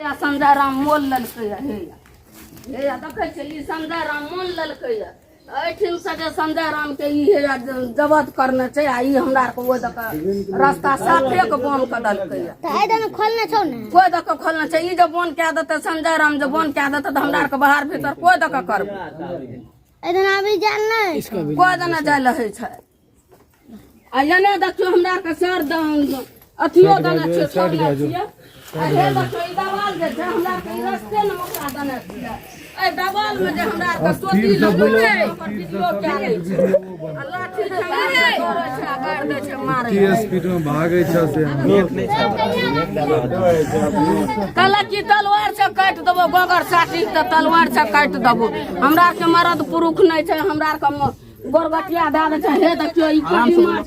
संजय राम मोल ललकै हे देखै छै ई संजय राम मोल ललकै एठिन से जे संजय राम के ई जबत करने छै आ ई हमरा के ओ दक रास्ता साफे के बंद कर दलकै त ए दने खोलने छौ ने कोइ दक खोलने छै ई जे बंद क देतै संजय राम जे बंद क देतै त हमरा के बाहर भीतर कोइ दक करबै ए दने अभी जान नै कोइ दने जाय रहै छै आ एने देखियो हमरा के सर अथियो दने छै छोड़ने छियै अरे देखो ई दवाल जे छै हमरा के रास्ते न मौका दने छै ए दवाल में जे हमरा के सोती लगै पर वीडियो क्या लै छै अल्लाह ठीक है करे छै गाड़ दे छै मारे की स्पीड में भागै छै से नेट नै छै कला की तलवार से काट देबो गोगर साटी त तलवार से काट देबो हमरा के मरद पुरुष नै छै हमरा के गोरगटिया दे दे छै हे देखियो ई कोटी माछ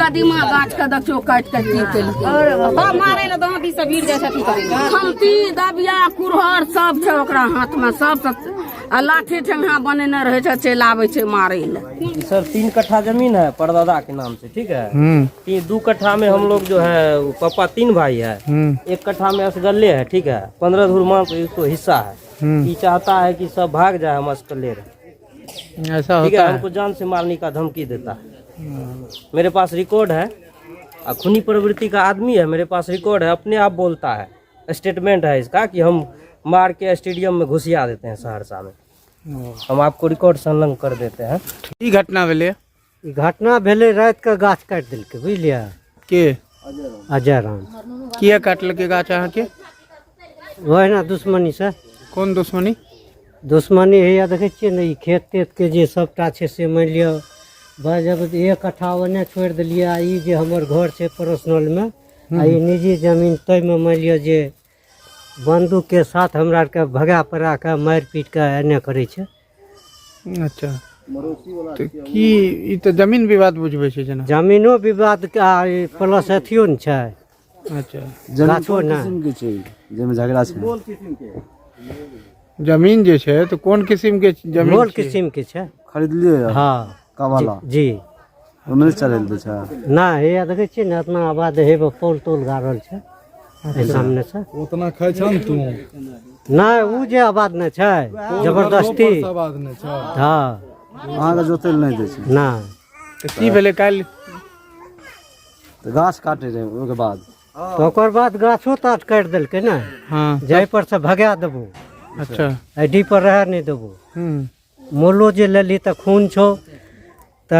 कदीमा गाछ के देखियो काट के की केलकै मारे ले दांती से भीड़ जाय छै की करै खमती दबिया कुरहर सब छै ओकरा हाथ में सब आ लाठी ठेंगा बनेने रहे छै चल आवे छै मारे ले। सर 3 कट्ठा जमीन है परदादा के नाम से, ठीक है। 2 कट्ठा में हम लोग जो है पापा 3 भाई है, 1 कट्ठा में असगल्ले है, ठीक है। 15 धूर माँ को हिस्सा है। ये चाहता है कि सब भाग जाए, हम असगल्ले रहे, ऐसा ठीक होता है। हमको जान से मारने का धमकी देता है। मेरे पास रिकॉर्ड है, खूनी प्रवृत्ति का आदमी है, मेरे पास रिकॉर्ड है, अपने आप बोलता है, स्टेटमेंट है इसका कि हम मार के स्टेडियम में घुसिया देते हैं सहरसा में। हम आपको रिकॉर्ड संलग्न कर देते हैं। ई घटना भेले, घटना भेले रात के गाछ काट दिलके, बुझलिए के अजय राम किया काटलके गाछ अहाँ के? ओहिना दुश्मनी से। कोन दुश्मनी? दुश्मनी है देखे छियै ने, ई खेत तेत के जे सबटा छै से मान लियो जब 1 कट्ठा ओने छोड़ दिलिए, आ ई जे हमर घर छै पर्सनल में, आ ई निजी जमीन तय में मान लियो जे बंदूक के साथ हमरा के भगा पड़ा के मार पीट के एने करे छै। अच्छा, तो की ई तो जमीन विवाद बुझबे छै जना? जमीनो विवाद के प्लस अथियो न छै। अच्छा, गाछो ना जेमे झगड़ा छै। जमीन जे छै तो कोन किस्म के जमीन? मोल किस्म के छै। खरीद लिए? हाँ कावाला जी। ओमे चलल दे छै ना हे देखे छियै ने, इतना आबाद हे पोल तोल गाड़ल छै सामने से। उतना खाइ छ न तू? ना उ जे आबाद न छै, जबरदस्ती आबाद न छै। हाँ अहाँ के जोतल नहीं दे छै ना। तो की भेले काल? तो गाछ काटे रहे, ओके बाद तो ओकर बाद गाछो ताट काट देलकै ना। हाँ, जाय पर से भगा देबो। अच्छा, आईडी पर रह नहीं देबो। मोलो जे लेली त खून छो, त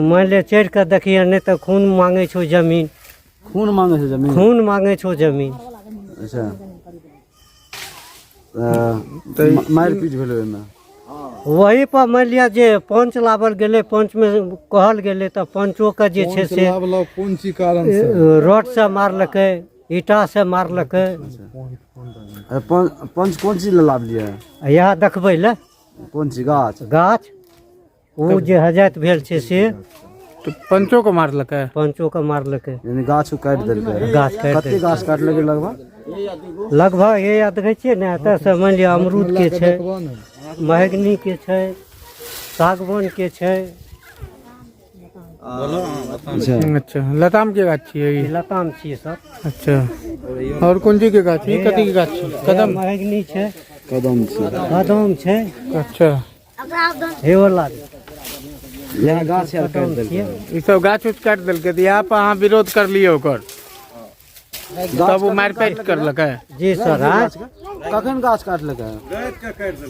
मान ले चढ़ के देखिए, नहीं तो खून मांगे छो जमीन। खून मांगे छै जमीन? खून मांगे छो जमीन। अच्छा, मार पीट भेलै ओहिमे? वही पर मान लिया जे पंच लावल गेले, पंच में कहल गेले त पंचो के जे छै से कोन ची कारण से? रोड से मारलकै, ईटा से मारलकै। पंच कोन चीज ले लावलिए? यहाँ देखबै ले कोन चीज? गाछ? गाछ ओ जे हजात भेल छै से तो पंचो को मारलकै? पंचो के मारलकै, यानी गाछ काट देलकै। गाछ काट कते देलकै। गाछ काटलकै लगभग? लगभग ये याद देखै छियै ने, एतऽ से मान लिअ अमरूद के छै, महगनी के छै, सागवान के छै। अच्छा, लताम के गाछ छियै ई? लताम छियै सब। अच्छा, और कौन चीज के गाछ? ई कथी के गाछ छै? कदम? महगनी छै, कदम छै। कदम छै। अच्छा, हे वाला यहाँ गाछ यार काट देलकै। ई सब गाछ उछ काट देलकै, तो यहाँ पर अहाँ विरोध कर लिये ओकर, तब वो मार पीट करलकै? जी सर। हाँ, कखन गाछ काटलकै?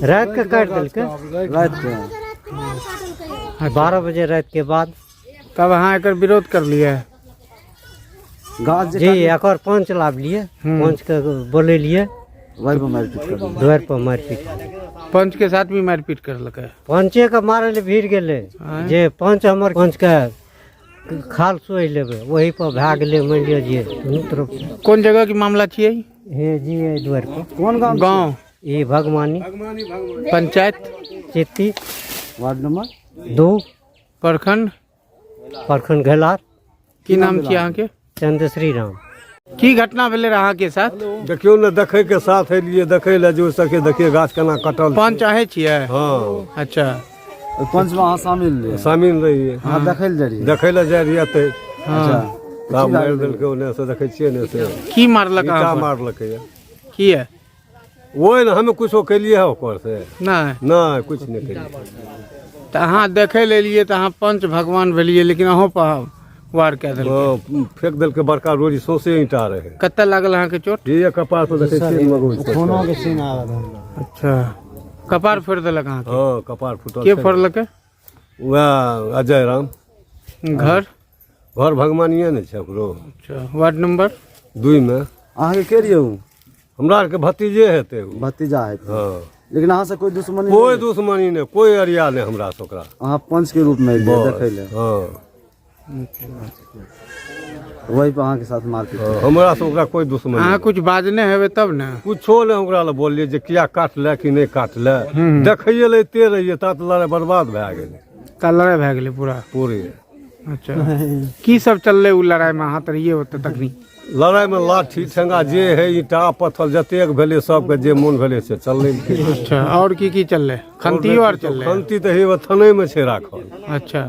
रात के काट देलकै, रात के 12 बजे रात के बाद। तब अहाँ एकर विरोध कर लिए? गाछ जे जी एकर पंच लावलिए, पंच के बोलेलिए, वही पर मारपीट कर देलकै। द्वार पर मारपीट। पंच के साथ भी मारपीट करलकै? पंचे के मारे ले भीड़ गेले, जे पंच हमर पंच के खाल सोई लेबे, वही पर भाग ले। मान लियो जे दुनू तरफ से। कौन जगह की मामला छियै? हे जी ये द्वार पर। कोन गाँव? गाँव? ये भगवानी पंचायत? चित्ती वार्ड नंबर 2, प्रखंड? प्रखंड घेलार। की नाम छियै अहाँ के? चंद्रश्री राम। की घटना भेले अहाँ के साथ? देखियो ने, देखे के साथ एलिए, देखे ले जो सके, देखिए गाछ केना कटल। पंच अहे छियै? हाँ। अच्छा, पंच में अहाँ शामिल रहिए शामिल रहिए अहाँ देखै लए जाइ रहिए देखै लए जाइ रहिए तऽ अच्छा तब मारि देलकै ओन्ने से देखै छियै ने से की मारलक ईटा अहाँ पर? मारलकै ये की है ओहि ने हमे कुछो केलिए है ओकर से नहीं नहीं कुछ नहीं केलिए तो अहाँ देखे ले लिए तो अहाँ पंच भगवान भेलिए लेकिन अहों पर वार कए देलकै। वो फेंक देलकै बड़का रोड़ी सौंसे ईटा रहे कते लागल अहाँ के चोट? ये कपार पर देखै छियै मगज पर। खूनो के सीन आ रहा अच्छा कपार फोड़ देलक अहाँ के? हाँ कपार फुटल के छै। फोड़लकै? वह अजय राम घर घर भगवानिये ने छै ओकरो अच्छा वार्ड नंबर 2 में अहाँके के रहिए उ हमरा आरके भतीजे हेतै उ। भतीजा है हाँ लेकिन अहाँ से कोई दुश्मनी कोई नहीं? दुश्मनी नहीं कोई अरिया नहीं हमरा से ओकरा अहाँ पंच के रूप में एलिए देखै लए हाँ वही पे अहाँके साथ मारपीट हाँ, हमरा से ओकरा कोई दुश्मनी अहाँ नहीं। कुछ बाजने हेबे तब ने? कुछो नहीं ओकरा ले बोलिए जे किया काटले कि नहीं काटले देखैये ले एते रहिए ता तो लड़ाई बर्बाद भए गेलै ता लड़ाई भए गेलै पूरा? पूरी अच्छा की सब चललै उ लड़ाई में अहाँ तरिये होते तखनी? लड़ाई में लाठी ठेंगा जे है ईटा पत्थर जतेक भेलै सबके जे मोन भेलै से चललै। अच्छा और की चललै? खंतियो आर चललै? खंती तऽ हे थाने में छै राखल अच्छा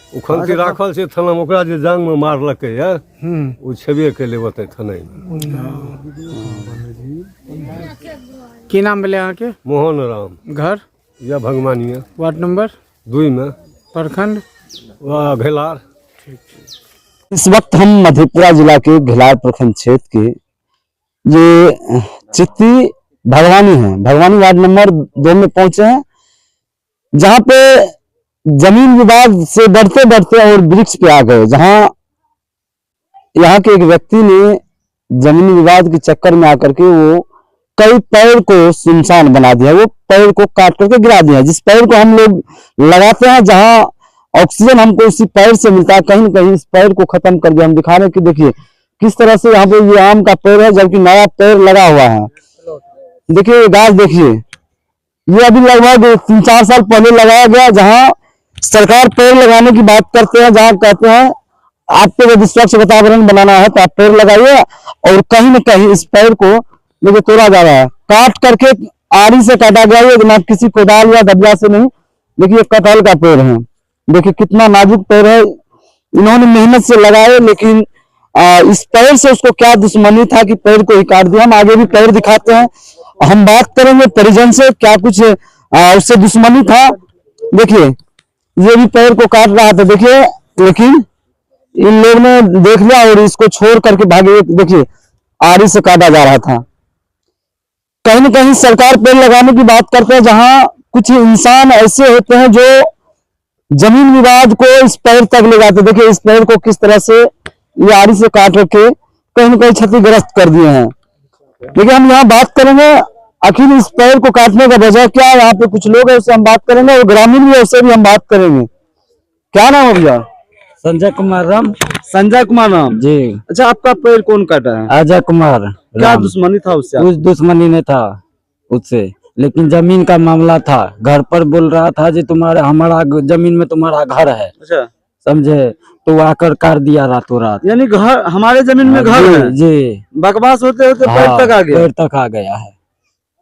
ओ खंती राखल छै थाना में ओकरा जे जांग में मारलकै ये हम्म ओ छेबे केले ओते थाने में। की नाम भेलै अहाँ के? मोहन राम घर या भगवानिया वार्ड नंबर 2 में प्रखंड वह भेलार। इस वक्त हम मधेपुरा जिला के भिलार प्रखंड क्षेत्र के ये चित्ती भगवानी है, भगवानी वार्ड नंबर 2 में पहुंचे हैं, जहां पे जमीन विवाद से बढ़ते बढ़ते और वृक्ष पे आ गए, जहां यहाँ के एक व्यक्ति ने जमीन विवाद के चक्कर में आकर के वो कई पेड़ को सुनसान बना दिया, वो पेड़ को काट करके गिरा दिया। जिस पेड़ को हम लोग लगाते हैं, जहां ऑक्सीजन हमको उसी पेड़ से मिलता है, कहीं न कहीं इस पेड़ को खत्म कर दिया। हम दिखा रहे हैं कि देखिए किस तरह से यहाँ पे ये आम का पेड़ है, जबकि नया पेड़ लगा हुआ है। देखिए गाछ देखिए, ये अभी लगभग 3-4 साल पहले लगाया गया। जहाँ सरकार पेड़ लगाने की बात करते हैं, जहाँ कहते हैं आपको यदि स्वच्छ वातावरण बनाना है तो आप पेड़ लगाइए, और कहीं न कहीं इस पेड़ को देखिए तोड़ा जा रहा है, काट करके आरी से काटा गया है, जनाब किसी कोदाल या दबिया से नहीं। देखिए कटहल का पेड़ है, देखिए कितना नाजुक पेड़ है, इन्होंने मेहनत से लगाए, लेकिन इस पेड़ से उसको क्या दुश्मनी था कि पेड़ को ही काट दिया। हम आगे भी पेड़ दिखाते हैं, हम बात करेंगे परिजन से क्या कुछ उससे दुश्मनी था। देखिए ये भी पेड़ को काट रहा था, देखिए, लेकिन इन लोग ने देख लिया और इसको छोड़ करके भागे। देखिए आरी से काटा जा रहा था। कहीं न कहीं सरकार पेड़ लगाने की बात करते हैं, जहां कुछ इंसान ऐसे होते हैं जो जमीन विवाद को इस पेड़ तक ले जाते। देखिए इस पेड़ को किस तरह से ये आरी से काट रखे कहीं न कहीं क्षतिग्रस्त कर दिए हैं। लेकिन हम यहाँ बात करेंगे आखिर इस पेड़ को काटने का वजह क्या है। यहाँ पे कुछ लोग हैं, उससे हम बात करेंगे, और ग्रामीण भी है, उससे भी हम बात करेंगे। क्या नाम है भैया? संजय कुमार राम संजय कुमार राम जी। अच्छा आपका पेड़ कौन काटा है? अजय कुमार क्या राम। दुश्मनी था उससे? कुछ दुश्मनी नहीं था उससे, लेकिन जमीन का मामला था। घर पर बोल रहा था जी तुम्हारा हमारा जमीन में तुम्हारा घर है, अच्छा समझे, तो आकर काट दिया रातों रात। यानी घर हमारे जमीन में घर जी, है? जी बकवास होते होते पेड़ हाँ, तक आ गया। पेड़ तक आ गया है।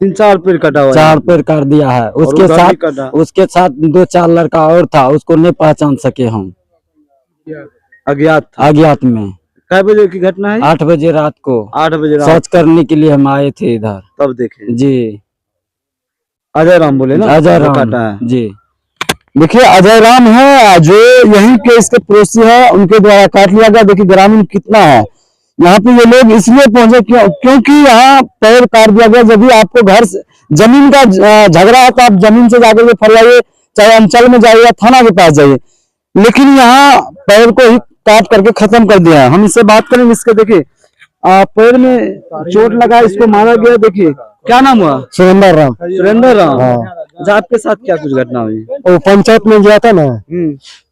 3-4 पेड़ कटा हुआ है। 4 पेड़ काट दिया है। उसके साथ 2-4 लड़का और था, उसको नहीं पहचान सके हम, अज्ञात में। कै बजे की घटना है? 8 बजे रात को 8 बजे रात। सर्च करने के लिए हम आए थे इधर, तब देखे जी। अजय राम बोले ना? अजय वो राम काटा है। जी। देखिए अजय राम है जो यहीं के इसके पड़ोसी है, उनके द्वारा काट लिया गया। देखिए ग्रामीण कितना है यहाँ पे, ये लोग इसलिए पहुंचे क्योंकि यहाँ पेड़ काट दिया गया। जब भी आपको घर से जमीन का झगड़ा है तो आप जमीन से जाकर के फरियाइए, चाहे अंचल में जाइए या थाना के पास जाइए, लेकिन यहाँ पेड़ को ही काट करके खत्म कर दिया है। हम इससे बात करेंगे। इसके देखिए पेड़ में चोट लगा, इसको मारा गया। देखिए क्या नाम हुआ? सुरेंद्र राम। सुरेंद्र राम। अच्छा, आपके साथ क्या कुछ घटना हुई? वो पंचायत में गया था ना,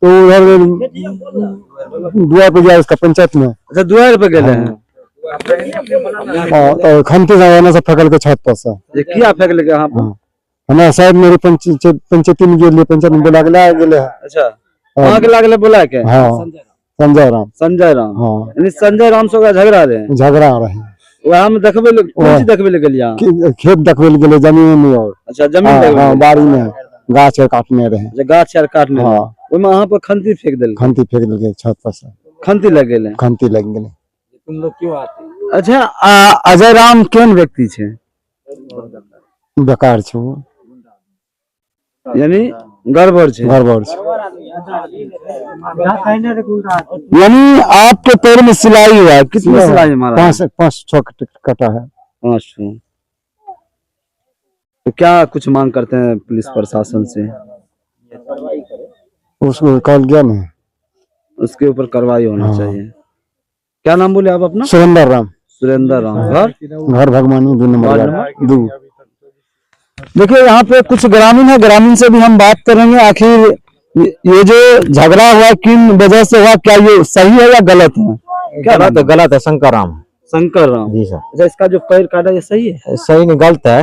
तो उधर दुआ पे गया उसका पंचायत में। अच्छा दुआर पे गए हैं? और खंती जमाना से फकल के छत पर से ये किया फेंक लेके यहाँ पर? हमारे साहब मेरी पंचायती में गेलिए, पंचायत में बोला गेले। अच्छा वहाँ के लागले बोला के? हाँ संजय राम। संजय राम। हाँ यानी संजय राम से ओकरा झगड़ा रहे? झगड़ा आ रहे हैं। वहाँ में देखबे ले गेलिए? खेत देखबे ले गेले, जमीन में। और अच्छा जमीन देखबे? बाड़ी में। गाछ के काटने रहे। जे गाछ आर काटने हाँ। ओइमे अहाँ पर खंती फेंक देल खंती फेंक दिल छत पर से, खंती लग गेल खंती लग गए। तुम लोग क्यों आते? अच्छा अजय राम केहन व्यक्ति छे? बेकार छे वो, यानी गड़बड़ छे। गड़बड़ छे। यानी आपके पैर में सिलाई हुआ है? कितनी सिलाई मारा? 5-6 कटा है। 5 तो क्या कुछ मांग करते हैं पुलिस प्रशासन से? उसको कॉल गया ना, उसके ऊपर कार्रवाई होना हाँ। चाहिए। क्या नाम बोले आप अपना? सुरेंद्र राम, सुरेंद्र राम। घर भगवानी 2 नंबर वार्ड 2। देखिए यहाँ पे कुछ ग्रामीण है, ग्रामीण से भी हम बात करेंगे। आखिर ये जो झगड़ा हुआ किन वजह से हुआ, क्या ये सही है या गलत है? क्या गलत गलत है। शंकर राम शंकर राम जी सर। अच्छा, इसका जो पैर काटा ये सही है? सही नहीं, गलत है।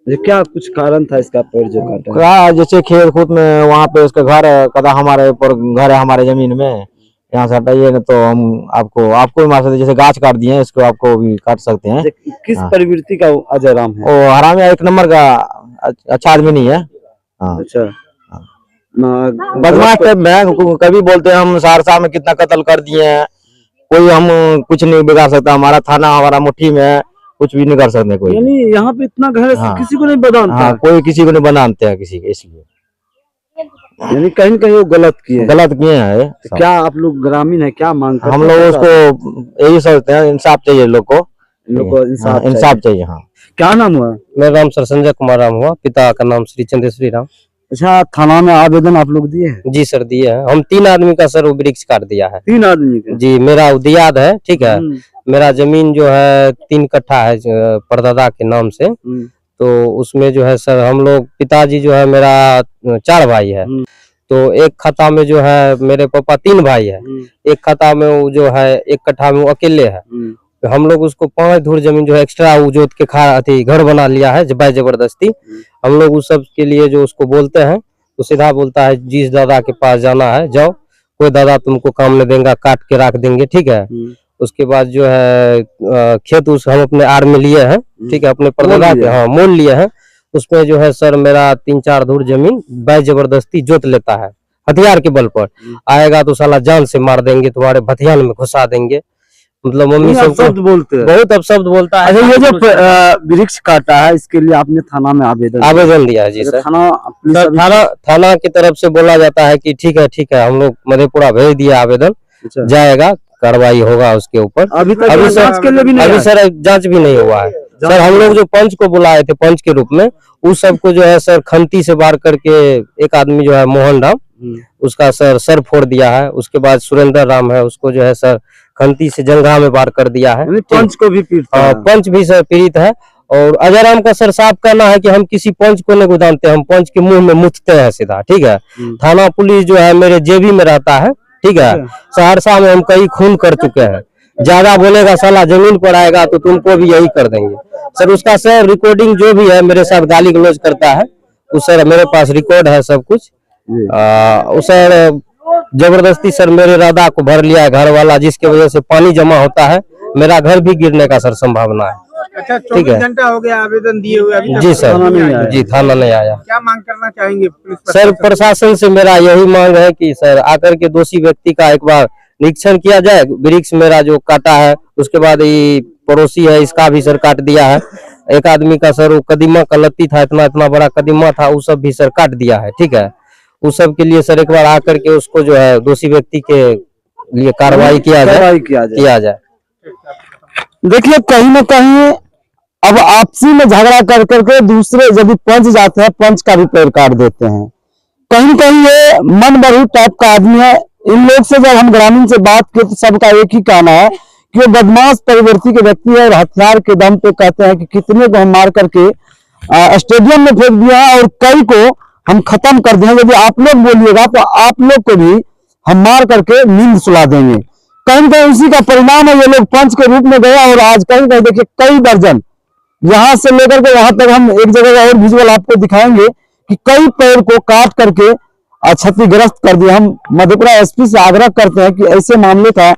ये क्या कुछ कारण था इसका पैर जो काटा? क्या जैसे खेत कूद में वहाँ पे उसका घर है, कदा हमारे ऊपर घर है हमारे जमीन में, यहाँ से हटाइए ना तो हम आपको भी मार सकते हैं। जैसे गाछ काट दिए हैं, इसको आपको भी काट सकते हैं। किस हाँ। प्रवृत्ति का अजय राम है? वो हरामी 1 नंबर का अच्छा आदमी नहीं है। हाँ। अच्छा बदमाश टाइप में, कभी बोलते हैं हम सहरसा में कितना कत्ल कर दिए हैं, कोई हम कुछ नहीं बिगाड़ सकता। हमारा थाना हमारा मुट्ठी में है, कुछ भी नहीं कर सकते कोई। यानी यहाँ पे इतना घर हाँ। किसी को नहीं बदनाम हाँ, कोई किसी को नहीं बनाते हैं किसी के, इसलिए यानी कहीं न कहीं वो गलत किए। गलत किए हैं। तो क्या आप लोग ग्रामीण है, क्या मांग करते हम लोग हैं? उसको यही सोचते हैं, इंसाफ चाहिए लोग को। इन लोग को इंसाफ इंसाफ चाहिए। हाँ। क्या नाम हुआ? मेरा नाम सर संजय कुमार राम हुआ, पिता का नाम श्री चंद्रेश्वरी राम। अच्छा, थाना में आवेदन आप लोग दिए हैं? जी सर दिए हैं। हम 3 आदमी का सर वो वृक्ष काट दिया है। 3 आदमी का? जी, मेरा उदियाद है, ठीक है। मेरा जमीन जो है 3 कट्ठा है परदादा के नाम से। तो उसमें जो है सर हम लोग, पिताजी जो है मेरा 4 भाई है। तो एक खाता में जो है मेरे पापा 3 भाई है। एक खाता में वो जो है 1 कट्ठा में वो अकेले है। तो हम लोग उसको 5 धुर जमीन जो है एक्स्ट्रा वो जोत के घर बना लिया है जबरदस्ती। हम लोग उस सब के लिए जो उसको बोलते हैं तो सीधा बोलता है जिस दादा के पास जाना है जाओ, कोई दादा तुमको काम नहीं देगा, काट के रख देंगे, ठीक है। उसके बाद जो है खेत उस हम अपने आड़ में लिए हैं, ठीक है, अपने परदादा के, हाँ, मोल लिए हैं। उसमें जो है सर मेरा 3-4 धुर जमीन जबरदस्ती जोत लेता है, हथियार के बल पर। आएगा तो साला जान से मार देंगे, तुम्हारे भथियान में घुसा देंगे, मतलब मम्मी सब शब्द बोलते हैं। बहुत अपशब्द बोलता है। अच्छा, ये जो वृक्ष काटा है इसके लिए आपने थाना में आवेदन दिया है? जी सर। थाना की तरफ से बोला जाता है कि ठीक है, हम लोग मधेपुरा भेज दिया आवेदन, जाएगा, कार्रवाई होगा उसके ऊपर। अभी जांच के लिए भी नहीं? अभी सर जांच भी नहीं हुआ है सर। हम लोग जो पंच को बुलाए थे पंच के रूप में, उस सबको जो है सर खंती से वार करके, एक आदमी जो है मोहन राम, उसका सर फोड़ दिया है। उसके बाद सुरेंद्र राम है, उसको जो है सर खंती से जंघा में वार कर दिया है। पंच को भी पीड़ित है? पंच भी सर पीड़ित है। और अजय राम का सर साफ कहना है कि हम किसी पंच को नहीं गुदानते, हम पंच के मुंह में मुतते हैं सीधा, ठीक है। थाना पुलिस जो है मेरे जेबी में रहता है, ठीक है। सहरसा में हम कई खून कर चुके हैं। ज्यादा बोलेगा साला जमीन पर आएगा तो तुमको भी यही कर देंगे सर। उसका सर रिकॉर्डिंग जो भी है मेरे साथ गाली गलौज करता है, उस सर मेरे पास रिकॉर्ड है सब कुछ। उस सर जबरदस्ती सर मेरे राधा को भर लिया है घर वाला, जिसकी वजह से पानी जमा होता है, मेरा घर भी गिरने का सर संभावना है। अच्छा, ठीक है। 24 घंटा हो गया आवेदन दिए हुए, अभी जी सर, जी थाना नहीं आया। क्या मांग करना चाहेंगे पुलिस सर प्रशासन से मेरा यही मांग है कि सर आकर के दोषी व्यक्ति का एक बार निरीक्षण किया जाए। वृक्ष मेरा जो काटा है, उसके बाद ये पड़ोसी है इसका भी सर काट दिया है। एक आदमी का सर वो कदीमा का लत्ती था, इतना बड़ा कदीमा था, वो सब भी सर काट दिया है, ठीक है। उस सब के लिए सर एक बार आकर के उसको जो है दोषी व्यक्ति के लिए कार्रवाई किया जाए। देखिए कहीं न कहीं अब आपसी में झगड़ा कर करके दूसरे यदि पंच जाते हैं, पंच का भी पैर काट देते हैं। कहीं न कहीं ये मन बरू टाइप का आदमी है। इन लोग से जब हम ग्रामीण से बात किए तो सबका एक ही कहना है कि वो बदमाश प्रवृत्ति के व्यक्ति है और हथियार के दम पे कहते हैं कि कितने को हम मार करके स्टेडियम में फेंक दिया है और कई को हम खत्म कर देंगे। यदि आप लोग बोलिएगा तो आप लोग को भी हम मार करके नींद सुला देंगे। कहीं कहीं उसी का परिणाम है। ये लोग पंच के रूप में गया और आज कहीं कहीं देखिए कई दर्जन, यहाँ से लेकर के वहां तक, हम एक जगह और विजुअल आपको दिखाएंगे कि कई पैर को काट करके क्षतिग्रस्त कर दिया। हम मधेपुरा एसपी से आग्रह करते हैं कि ऐसे मामले का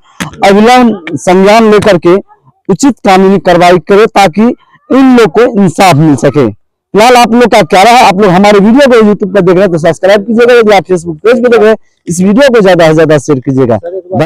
अविलंब संज्ञान लेकर के उचित कानूनी कार्रवाई करे ताकि इन लोग को इंसाफ मिल सके। फिलहाल आप लोग का क्या रहा, आप लोग हमारे वीडियो को यूट्यूब पर देख रहे हैं तो सब्सक्राइब कीजिएगा, यदि आप फेसबुक पेज पे देख रहे हैं इस वीडियो को ज्यादा से ज्यादा शेयर कीजिएगा।